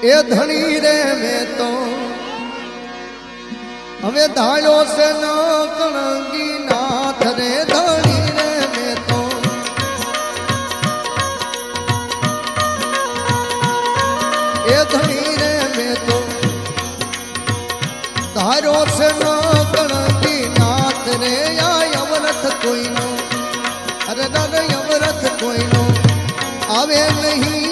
એ ધણી રે મેં તો હવે ધાળ્યો છે ન કણગી નાથ રે ધણી રે મેં તો એ ધણી રે મેં તો ધાર્યો છે ન કણગી નાથ રે આ અવરથ કોઈનો અરે દાદા અવરથ કોઈનો આવે નહીં